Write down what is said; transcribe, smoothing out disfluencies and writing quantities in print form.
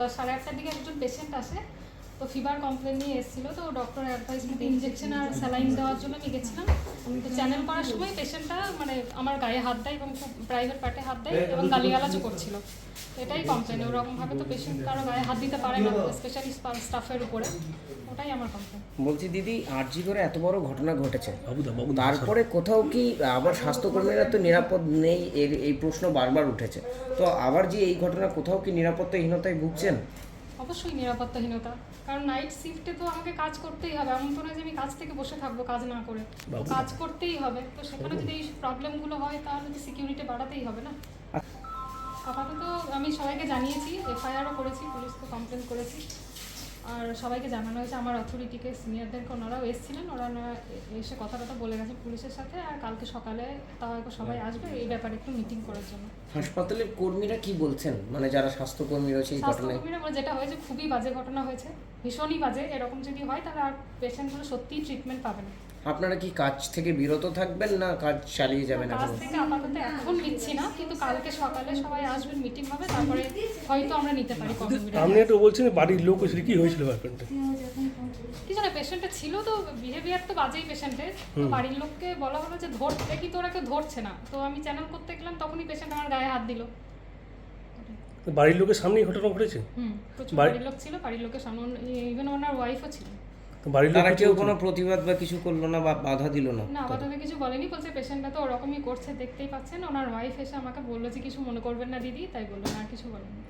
8:30টার দিকে একজন পেশেন্ট আসে, তো ফিভার কমপ্লেন নিয়ে এসেছিল। তো ডক্টর অ্যাডভাইসমেন্ট ইনজেকশন আর স্যালাইন দেওয়ার জন্য আমি গেছিলাম। তো চ্যানেল করার সময় পেশেন্টটা মানে আমার গায়ে হাত দেয় এবং খুব প্রাইভেট পার্টে হাত দেয় এবং গালিগালাজও করছিল। এটাই কমপ্লেন। ওরকমভাবে তো পেশেন্ট কারো গায়ে হাত দিতে পারে না, স্পেশালি স্টাফের উপরে। ওটাই আমার কমপ্লেন। বলছি দিদি, আরজি করে এত বড় ঘটনা ঘটেছে, তারপরে কোথাও কি আবার স্বাস্থ্যকর্মীরা তো নিরাপদ নেই, এই প্রশ্ন বারবার উঠেছে। তো আবার যে এই ঘটনা, কোথাও কি নিরাপত্তাহীনতায় ভুগছেন? অবশ্যই নিরাপত্তাহীনতা, কারণ নাইট শিফটে তো আমাকে কাজ করতেই হবে। এমন তো নয় যে আমি কাজ থেকে বসে থাকবো কাজ না করে, কাজ করতেই হবে। তো সেখানে যদি এই প্রবলেমগুলো হয় তাহলে তো সিকিউরিটি বাড়াতেই হবে না। আপাতত আমি সবাইকে জানিয়েছি, এফআইআরও করেছি, পুলিশকে কমপ্লেন করেছি, আর সবাইকে জানানো হয়েছে। আমার অথরিটিকে, সিনিয়রদেরকে, ওনারাও এসেছিলেন, ওরা এসে কথা বলে গেছেন পুলিশের সাথে। আর কালকে সকালে তাও সবাই আসবে এই ব্যাপারে একটু মিটিং করার জন্য। হাসপাতালের কর্মীরা কি বলছেন, মানে যারা স্বাস্থ্যকর্মী রয়েছে এই ঘটনায়? স্বাস্থ্যকর্মীরা যেটা হয়েছে খুবই বাজে ঘটনা হয়েছে, ভীষণই বাজে। এরকম যদি হয় তাহলে আর পেশেন্টগুলো সত্যিই ট্রিটমেন্ট পাবে না। আপনারা কি কাজ থেকে বিরত থাকবেন না কাজ চালিয়ে যাবেন? কাজ থেকে আপাতত এখন নিচ্ছি না, কিন্তু কালকে সকালে সবাই আসবেন, মিটিং হবে, তারপরে হয়তো আমরা নিতে পারি কর্মবিরতি। আপনি একটু বলছেন বাড়ির লোক এসে কি হয়েছিল ব্যাপারটা? কি জানে, পেশেন্টটা ছিল তো বিহেভিয়ার তো বাজেই পেশেন্টের। তো বাড়ির লোককে বলা হলো যে ধরতে, কিন্তু ওরা কেউ ধরছে না। তো আমি চ্যানেল করতে গেলাম, তখনই পেশেন্ট আমার গায়ে হাত দিল। বাড়ির লোকের সামনেই ঘটনা ঘটেছে? প্রচুর বাড়ির লোক ছিল, বাড়ির লোকের সামনে, ইভেন ওনার ওয়াইফও ছিল। বাড়ির লোক কেউ কোনো প্রতিবাদ বা কিছু করলো না বা বাধা দিল না? না, বাধা কিছু বলেনি। বলছে পেশেন্টটা তো ওরকমই করছে, দেখতেই পাচ্ছেন। ওনার ওয়াইফ এসে আমাকে বললো যে কিছু মনে করবেন না দিদি, তাই বললো, আর কিছু বলেনি।